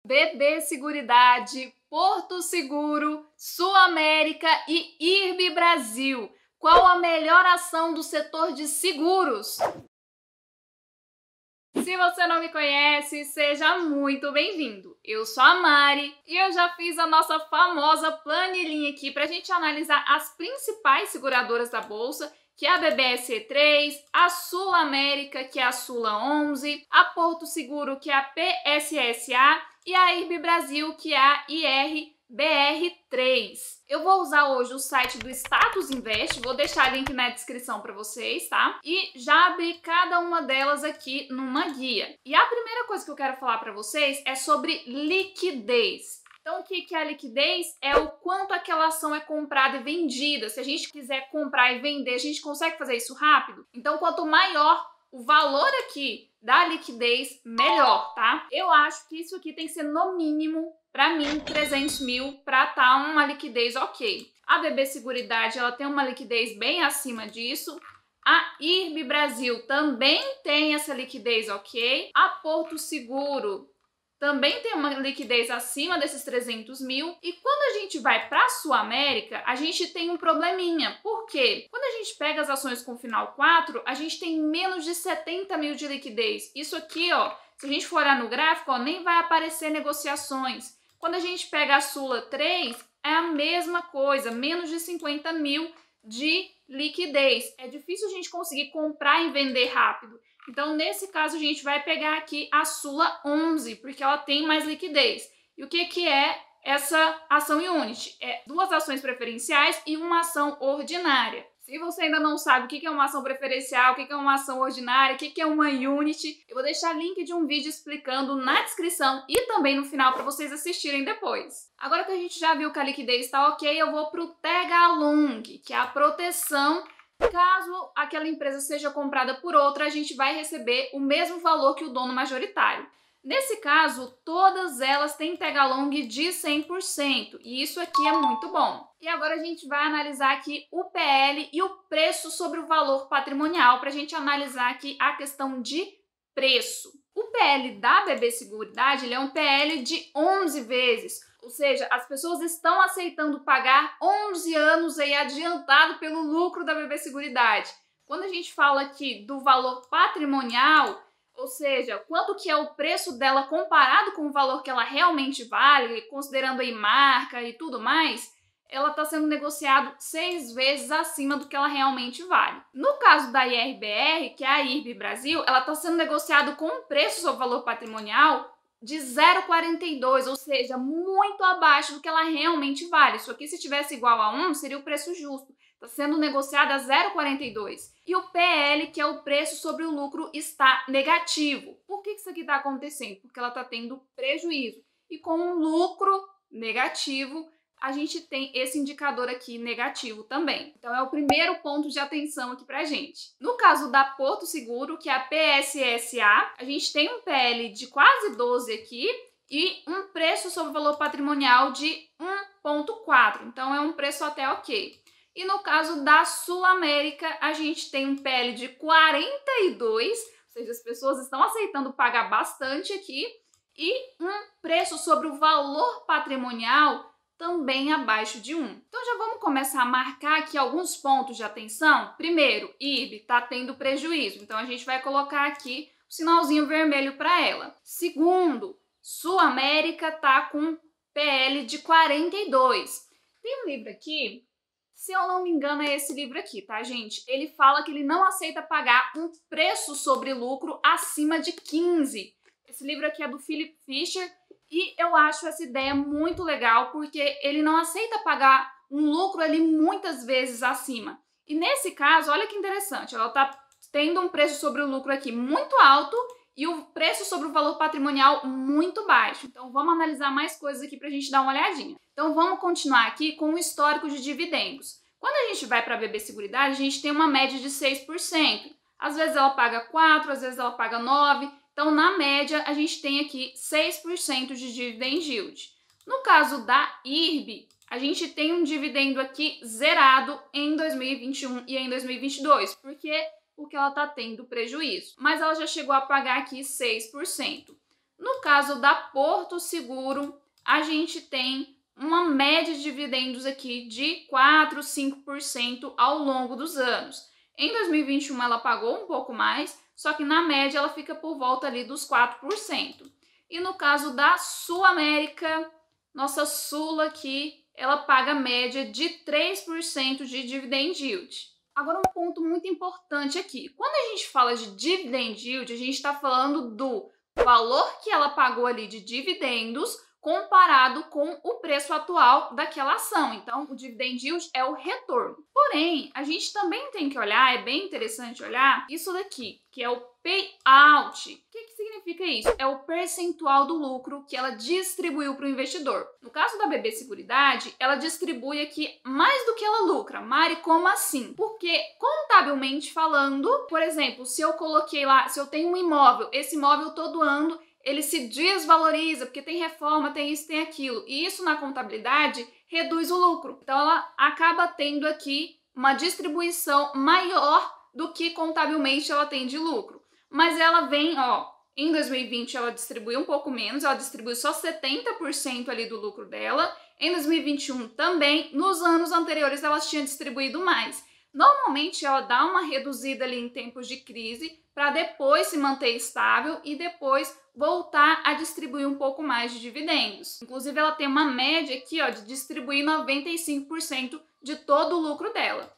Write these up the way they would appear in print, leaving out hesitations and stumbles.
BB Seguridade, Porto Seguro, Sul América e IRB Brasil. Qual a melhor ação do setor de seguros? Se você não me conhece, seja muito bem-vindo. Eu sou a Mari e eu já fiz a nossa famosa planilhinha aqui para a gente analisar as principais seguradoras da Bolsa, que é a BBSE3, a Sul América, que é a Sula 11, a Porto Seguro, que é a PSSA, e a IRB Brasil, que é a IRBR3. Eu vou usar hoje o site do Status Invest, vou deixar o link na descrição para vocês, tá? E já abri cada uma delas aqui numa guia. E a primeira coisa que eu quero falar para vocês é sobre liquidez. Então, o que é a liquidez? É o quanto aquela ação é comprada e vendida. Se a gente quiser comprar e vender, a gente consegue fazer isso rápido? Então, quanto maior o valor aqui da liquidez, melhor, tá? Eu acho que isso aqui tem que ser no mínimo, para mim, 300 mil para tá uma liquidez ok. A BB Seguridade, ela tem uma liquidez bem acima disso. A IRB Brasil também tem essa liquidez ok. A Porto Seguro também tem uma liquidez acima desses 300 mil. E quando a gente vai para a Sul América, a gente tem um probleminha. Por quê? Quando a gente pega as ações com final 4, a gente tem menos de 70 mil de liquidez. Isso aqui, ó, se a gente for olhar no gráfico, ó, nem vai aparecer negociações. Quando a gente pega a Sula 3, é a mesma coisa, menos de 50 mil de liquidez. É difícil a gente conseguir comprar e vender rápido. Então, nesse caso, a gente vai pegar aqui a Sula 11, porque ela tem mais liquidez. E o que é essa ação Unity? É duas ações preferenciais e uma ação ordinária. Se você ainda não sabe o que é uma ação preferencial, o que é uma ação ordinária, o que é uma Unity, eu vou deixar link de um vídeo explicando na descrição e também no final para vocês assistirem depois. Agora que a gente já viu que a liquidez está ok, eu vou para o Tag-along, que é a proteção. Caso aquela empresa seja comprada por outra, a gente vai receber o mesmo valor que o dono majoritário. Nesse caso, todas elas têm tag-along de 100%, e isso aqui é muito bom. E agora a gente vai analisar aqui o PL e o preço sobre o valor patrimonial, para a gente analisar aqui a questão de preço. O PL da BB Seguridade, ele é um PL de 11 vezes, ou seja, as pessoas estão aceitando pagar 11 anos aí adiantado pelo lucro da BB Seguridade. Quando a gente fala aqui do valor patrimonial, ou seja, quanto que é o preço dela comparado com o valor que ela realmente vale, considerando aí marca e tudo mais, ela está sendo negociado 6 vezes acima do que ela realmente vale. No caso da IRBR, que é a IRB Brasil, ela está sendo negociado com um preço sobre valor patrimonial de 0,42, ou seja, muito abaixo do que ela realmente vale. Isso aqui, se tivesse igual a 1, seria o preço justo. Está sendo negociada a 0,42. E o PL, que é o preço sobre o lucro, está negativo. Por que isso aqui está acontecendo? Porque ela está tendo prejuízo. E com um lucro negativo, a gente tem esse indicador aqui negativo também. Então, é o primeiro ponto de atenção aqui pra gente. No caso da Porto Seguro, que é a PSSA, a gente tem um PL de quase 12 aqui e um preço sobre valor patrimonial de 1,4. Então, é um preço até ok. E no caso da Sul América, a gente tem um PL de 42, ou seja, as pessoas estão aceitando pagar bastante aqui, e um preço sobre o valor patrimonial também abaixo de 1. Então já vamos começar a marcar aqui alguns pontos de atenção. Primeiro, IRB está tendo prejuízo, então a gente vai colocar aqui o sinalzinho vermelho para ela. Segundo, Sul América está com PL de 42. Tem um livro aqui, se eu não me engano é esse livro aqui, tá, gente? Ele fala que ele não aceita pagar um preço sobre lucro acima de 15. Esse livro aqui é do Philip Fisher. E eu acho essa ideia muito legal, porque ele não aceita pagar um lucro ali muitas vezes acima. E nesse caso, olha que interessante, ela está tendo um preço sobre o lucro aqui muito alto e o preço sobre o valor patrimonial muito baixo. Então vamos analisar mais coisas aqui para a gente dar uma olhadinha. Então vamos continuar aqui com o histórico de dividendos. Quando a gente vai para a BB Seguridade, a gente tem uma média de 6%. Às vezes ela paga 4%, às vezes ela paga 9%. Então, na média, a gente tem aqui 6% de dividend yield. No caso da IRB, a gente tem um dividendo aqui zerado em 2021 e em 2022. Por quê? Porque ela está tendo prejuízo. Mas ela já chegou a pagar aqui 6%. No caso da Porto Seguro, a gente tem uma média de dividendos aqui de 4, 5% ao longo dos anos. Em 2021 ela pagou um pouco mais, só que na média ela fica por volta ali dos 4%. E no caso da Sul América, nossa Sula aqui, ela paga média de 3% de dividend yield. Agora um ponto muito importante aqui. Quando a gente fala de dividend yield, a gente está falando do valor que ela pagou ali de dividendos comparado com o preço atual daquela ação. Então, o dividend yield é o retorno. Porém, a gente também tem que olhar, é bem interessante olhar isso daqui, que é o payout. O que significa isso? É o percentual do lucro que ela distribuiu para o investidor. No caso da BB Seguridade, ela distribui aqui mais do que ela lucra. Mari, como assim? Porque, contabilmente falando, por exemplo, se eu coloquei lá, se eu tenho um imóvel, esse imóvel todo ano ele se desvaloriza, porque tem reforma, tem isso, tem aquilo. E isso na contabilidade reduz o lucro. Então ela acaba tendo aqui uma distribuição maior do que contabilmente ela tem de lucro. Mas ela vem, em 2020 ela distribuiu um pouco menos, ela distribuiu só 70% ali do lucro dela. Em 2021 também, nos anos anteriores ela tinha distribuído mais. Normalmente ela dá uma reduzida ali em tempos de crise para depois se manter estável e depois voltar a distribuir um pouco mais de dividendos. Inclusive ela tem uma média aqui de distribuir 95% de todo o lucro dela.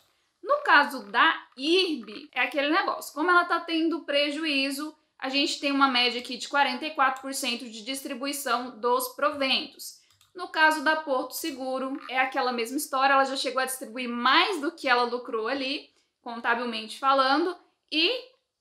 No caso da IRB, é aquele negócio, como ela está tendo prejuízo, a gente tem uma média aqui de 44% de distribuição dos proventos. No caso da Porto Seguro, é aquela mesma história, ela já chegou a distribuir mais do que ela lucrou ali, contabilmente falando, e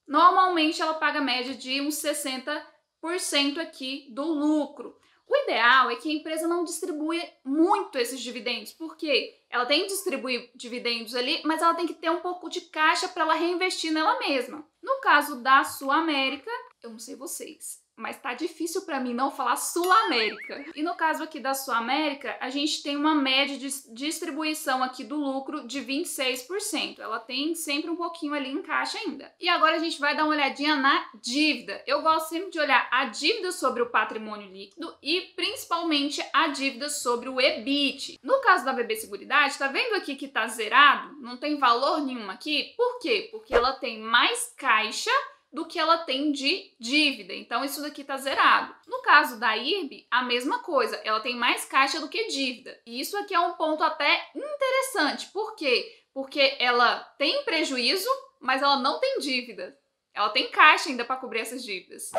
normalmente ela paga média de uns 60% aqui do lucro. O ideal é que a empresa não distribua muito esses dividendos, porque ela tem que distribuir dividendos ali, mas ela tem que ter um pouco de caixa para ela reinvestir nela mesma. No caso da Sul América, eu não sei vocês, mas tá difícil para mim não falar Sul América. E no caso aqui da Sul América, a gente tem uma média de distribuição aqui do lucro de 26%. Ela tem sempre um pouquinho ali em caixa ainda. E agora a gente vai dar uma olhadinha na dívida. Eu gosto sempre de olhar a dívida sobre o patrimônio líquido e principalmente a dívida sobre o EBIT. No caso da BB Seguridade, tá vendo aqui que tá zerado? Não tem valor nenhum aqui? Por quê? Porque ela tem mais caixa do que ela tem de dívida. Então, isso daqui tá zerado. No caso da IRB, a mesma coisa. Ela tem mais caixa do que dívida. E isso aqui é um ponto até interessante. Por quê? Porque ela tem prejuízo, mas ela não tem dívida. Ela tem caixa ainda para cobrir essas dívidas.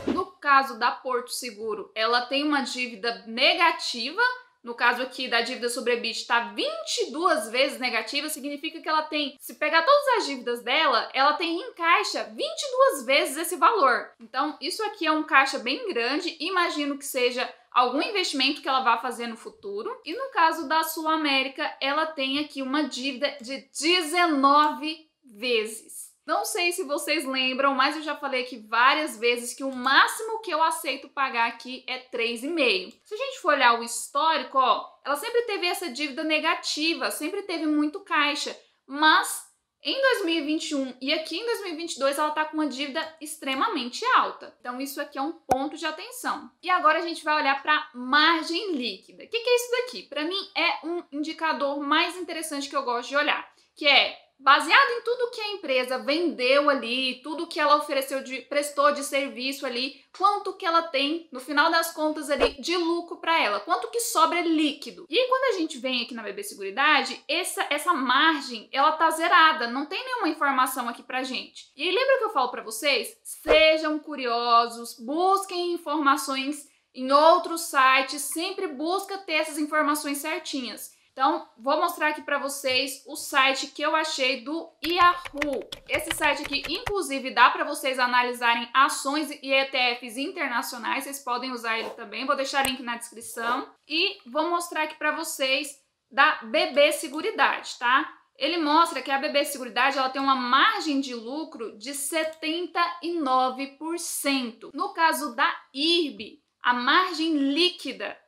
No caso da Porto Seguro, ela tem uma dívida negativa. No caso aqui da dívida sobre EBIT está 22 vezes negativa, significa que ela tem, se pegar todas as dívidas dela, ela tem em caixa 22 vezes esse valor. Então, isso aqui é um caixa bem grande, imagino que seja algum investimento que ela vai fazer no futuro. E no caso da Sul América, ela tem aqui uma dívida de 19 vezes. Não sei se vocês lembram, mas eu já falei aqui várias vezes que o máximo que eu aceito pagar aqui é 3,5. Se a gente for olhar o histórico, ela sempre teve essa dívida negativa, sempre teve muito caixa, mas em 2021 e aqui em 2022 ela tá com uma dívida extremamente alta. Então isso aqui é um ponto de atenção. E agora a gente vai olhar para margem líquida. O que é isso daqui? Para mim é um indicador mais interessante que eu gosto de olhar, que é baseado em tudo que a empresa vendeu ali, tudo que ela ofereceu, prestou de serviço ali, quanto que ela tem, no final das contas ali, de lucro para ela, quanto que sobra líquido. E aí, quando a gente vem aqui na BB Seguridade, essa margem, ela tá zerada, não tem nenhuma informação aqui pra gente. E aí, lembra que eu falo para vocês? Sejam curiosos, busquem informações em outros sites, sempre busca ter essas informações certinhas. Então, vou mostrar aqui para vocês o site que eu achei do Yahoo. Esse site aqui, inclusive, dá para vocês analisarem ações e ETFs internacionais. Vocês podem usar ele também. Vou deixar o link na descrição. E vou mostrar aqui para vocês da BB Seguridade, tá? Ele mostra que a BB Seguridade ela tem uma margem de lucro de 79%. No caso da IRB, a margem líquida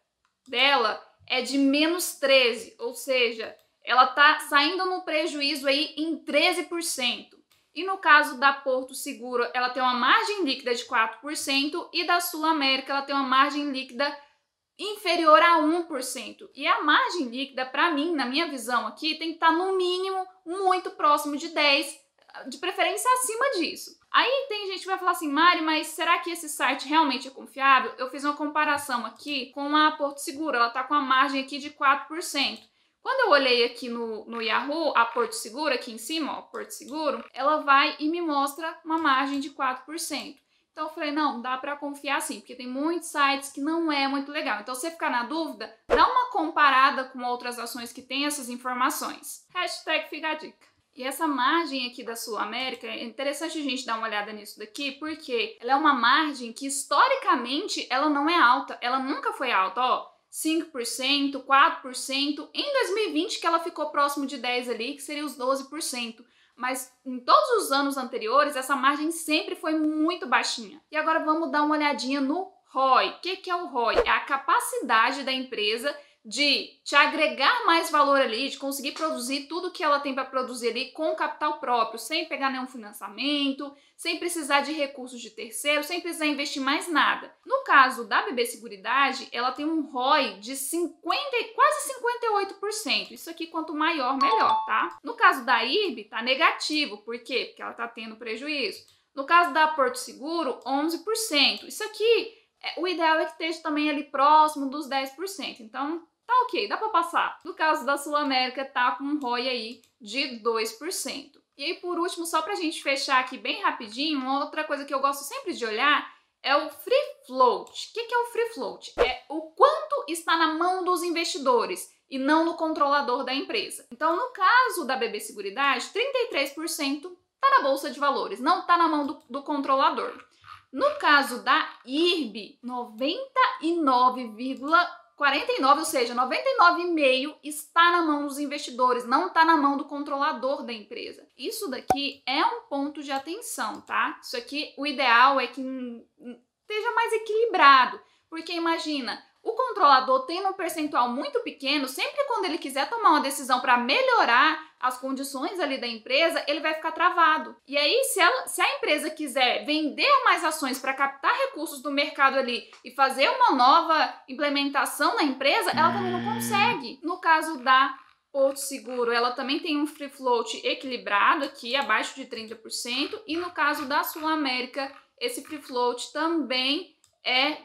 dela é de menos 13, ou seja, ela tá saindo no prejuízo aí em 13%. E no caso da Porto Seguro, ela tem uma margem líquida de 4% e da Sul América ela tem uma margem líquida inferior a 1%. E a margem líquida, para mim, na minha visão aqui, tem que estar no mínimo muito próximo de 10%, de preferência acima disso. Aí tem gente que vai falar assim, Mari, mas será que esse site realmente é confiável? Eu fiz uma comparação aqui com a Porto Seguro, ela está com a margem aqui de 4%. Quando eu olhei aqui no Yahoo, a Porto Seguro, aqui em cima, ó, Porto Seguro, ela vai e me mostra uma margem de 4%. Então eu falei, não, dá para confiar sim, porque tem muitos sites que não é muito legal. Então se você ficar na dúvida, dá uma comparada com outras ações que têm essas informações. Hashtag fica a dica. E essa margem aqui da Sul América, é interessante a gente dar uma olhada nisso daqui, porque ela é uma margem que historicamente ela não é alta, ela nunca foi alta, ó, 5%, 4%, em 2020 que ela ficou próximo de 10% ali, que seria os 12%. Mas em todos os anos anteriores, essa margem sempre foi muito baixinha. E agora vamos dar uma olhadinha no ROI. O que é o ROI? É a capacidade da empresa de te agregar mais valor ali, de conseguir produzir tudo que ela tem para produzir ali com capital próprio, sem pegar nenhum financiamento, sem precisar de recursos de terceiro, sem precisar investir mais nada. No caso da BB Seguridade, ela tem um ROI de quase 58%. Isso aqui, quanto maior, melhor, tá? No caso da IRB, tá negativo. Por quê? Porque ela tá tendo prejuízo. No caso da Porto Seguro, 11%. Isso aqui, o ideal é que esteja também ali próximo dos 10%. Então, tá ok, dá para passar. No caso da Sul América, tá com um ROI aí de 2%. E aí, por último, só pra gente fechar aqui bem rapidinho, uma outra coisa que eu gosto sempre de olhar é o free float. O que é o free float? É o quanto está na mão dos investidores e não no controlador da empresa. Então, no caso da BB Seguridade, 33% tá na Bolsa de Valores, não tá na mão do controlador. No caso da IRB, 99,49, ou seja, 99,5% está na mão dos investidores, não está na mão do controlador da empresa. Isso daqui é um ponto de atenção, tá? Isso aqui, o ideal é que esteja mais equilibrado, porque imagina, o controlador tendo um percentual muito pequeno, sempre quando ele quiser tomar uma decisão para melhorar as condições ali da empresa, ele vai ficar travado. E aí, se a empresa quiser vender mais ações para captar recursos do mercado ali e fazer uma nova implementação na empresa, ela também não consegue. No caso da Porto Seguro, ela também tem um free float equilibrado aqui, abaixo de 30%, e no caso da Sul América, esse free float também é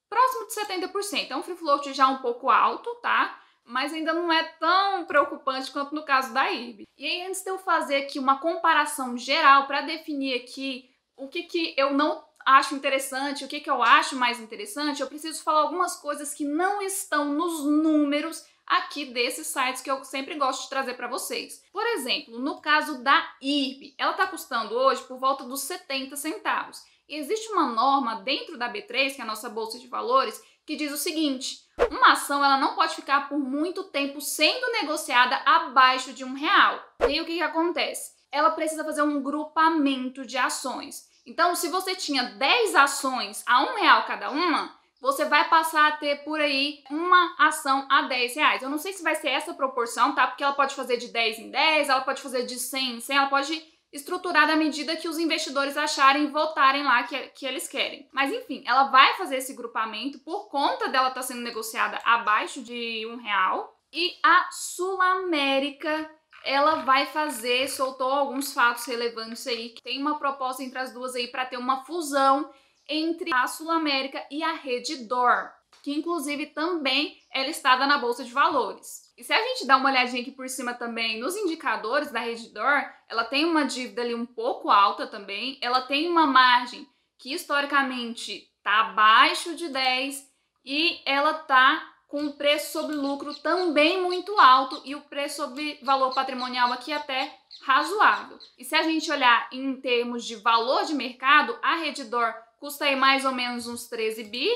próximo de 70%. É um free float já um pouco alto, tá? Mas ainda não é tão preocupante quanto no caso da IRB. E aí, antes de eu fazer aqui uma comparação geral para definir aqui o que eu não acho interessante, o que eu acho mais interessante, eu preciso falar algumas coisas que não estão nos números aqui desses sites que eu sempre gosto de trazer para vocês. Por exemplo, no caso da IRB, ela está custando hoje por volta dos 70 centavos. E existe uma norma dentro da B3, que é a nossa Bolsa de Valores, que diz o seguinte: uma ação ela não pode ficar por muito tempo sendo negociada abaixo de R$1. E aí o que acontece? Ela precisa fazer um grupamento de ações. Então, se você tinha 10 ações a R$1 cada uma, você vai passar a ter por aí uma ação a R$10. Eu não sei se vai ser essa proporção, tá? Porque ela pode fazer de 10 em 10, ela pode fazer de 100 em 100, ela pode estruturar da medida que os investidores acharem e votarem lá que eles querem. Mas enfim, ela vai fazer esse grupamento por conta dela estar sendo negociada abaixo de R$1. E a Sul América, ela vai fazer, soltou alguns fatos relevantes aí, que tem uma proposta entre as duas aí para ter uma fusão entre a Sul América e a Redditor, que inclusive também é listada na Bolsa de Valores. E se a gente dá uma olhadinha aqui por cima também nos indicadores da Redditor, ela tem uma dívida ali um pouco alta também, ela tem uma margem que historicamente está abaixo de 10 e ela está com o preço sobre lucro também muito alto e o preço sobre valor patrimonial aqui até razoável. E se a gente olhar em termos de valor de mercado, a Redditor custa aí mais ou menos uns 13 bi,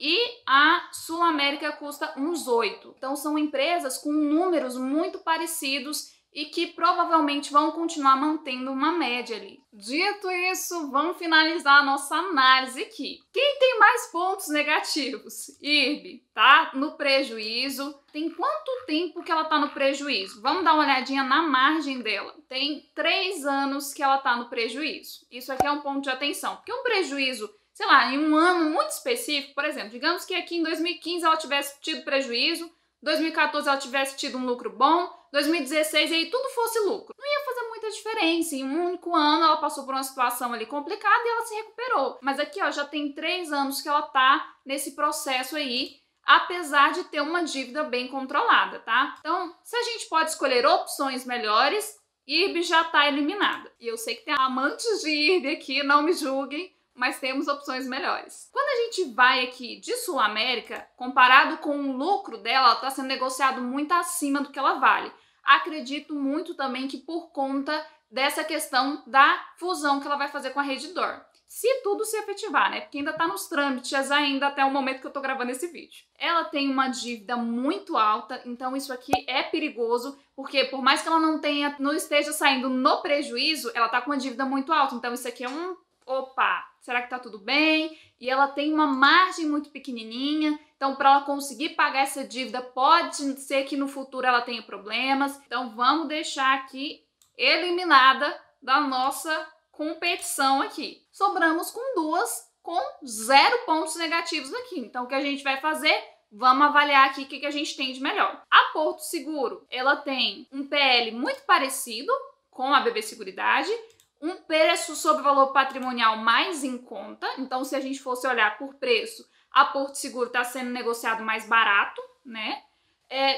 e a Sul América custa uns 8. Então são empresas com números muito parecidos e que provavelmente vão continuar mantendo uma média ali. Dito isso, vamos finalizar a nossa análise aqui. Quem tem mais pontos negativos? IRB tá no prejuízo. Tem quanto tempo que ela tá no prejuízo? Vamos dar uma olhadinha na margem dela. Tem 3 anos que ela tá no prejuízo. Isso aqui é um ponto de atenção, porque um prejuízo, sei lá, em um ano muito específico, por exemplo, digamos que aqui em 2015 ela tivesse tido prejuízo, 2014 ela tivesse tido um lucro bom, 2016 e aí tudo fosse lucro. Não ia fazer muita diferença. Em um único ano ela passou por uma situação ali complicada e ela se recuperou. Mas aqui, ó, já tem 3 anos que ela tá nesse processo aí, apesar de ter uma dívida bem controlada, tá? Então, se a gente pode escolher opções melhores, IRB já tá eliminada. E eu sei que tem amantes de IRB aqui, não me julguem, mas temos opções melhores. Quando a gente vai aqui de Sul América, comparado com o lucro dela, ela está sendo negociado muito acima do que ela vale. Acredito muito também que por conta dessa questão da fusão que ela vai fazer com a Redditor. Se tudo se efetivar, né? Porque ainda está nos trâmites ainda até o momento que eu tô gravando esse vídeo. Ela tem uma dívida muito alta, então isso aqui é perigoso, porque por mais que ela não esteja saindo no prejuízo, ela tá com uma dívida muito alta. Então isso aqui é um opa, será que tá tudo bem? E ela tem uma margem muito pequenininha, então para ela conseguir pagar essa dívida pode ser que no futuro ela tenha problemas. Então vamos deixar aqui eliminada da nossa competição aqui. Sobramos com duas com 0 pontos negativos aqui. Então o que a gente vai fazer? Vamos avaliar aqui o que a gente tem de melhor. A Porto Seguro, ela tem um PL muito parecido com a BB Seguridade, um preço sobre valor patrimonial mais em conta. Então, se a gente fosse olhar por preço, a Porto Seguro está sendo negociado mais barato, né?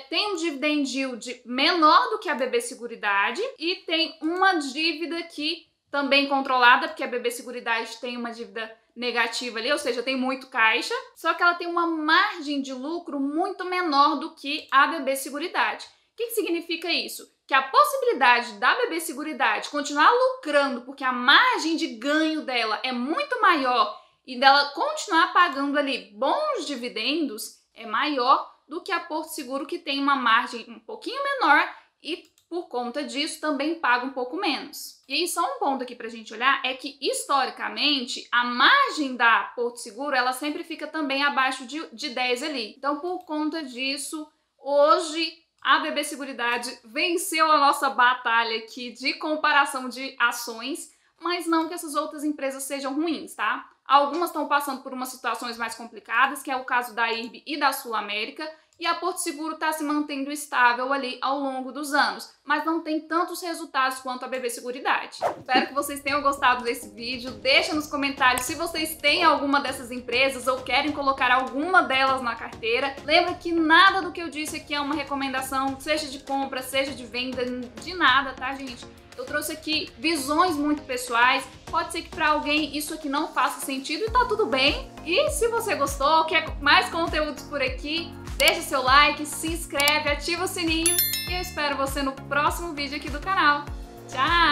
Tem um dividend yield menor do que a BB Seguridade e tem uma dívida aqui também controlada, porque a BB Seguridade tem uma dívida negativa ali, ou seja, tem muito caixa, só que ela tem uma margem de lucro muito menor do que a BB Seguridade. O que significa isso? Que a possibilidade da BB Seguridade continuar lucrando, porque a margem de ganho dela é muito maior e dela continuar pagando ali bons dividendos é maior do que a Porto Seguro, que tem uma margem um pouquinho menor e por conta disso também paga um pouco menos. E aí só um ponto aqui pra gente olhar é que historicamente a margem da Porto Seguro ela sempre fica também abaixo de 10 ali. Então por conta disso, hoje a BB Seguridade venceu a nossa batalha aqui de comparação de ações, mas não que essas outras empresas sejam ruins, tá? Algumas estão passando por umas situações mais complicadas, que é o caso da IRB e da Sul América, e a Porto Seguro está se mantendo estável ali ao longo dos anos, mas não tem tantos resultados quanto a BB Seguridade. Espero que vocês tenham gostado desse vídeo. Deixa nos comentários se vocês têm alguma dessas empresas ou querem colocar alguma delas na carteira. Lembra que nada do que eu disse aqui é uma recomendação, seja de compra, seja de venda, de nada, tá, gente? Eu trouxe aqui visões muito pessoais, pode ser que para alguém isso aqui não faça sentido e tá tudo bem. E se você gostou, quer mais conteúdos por aqui, deixa seu like, se inscreve, ativa o sininho e eu espero você no próximo vídeo aqui do canal. Tchau!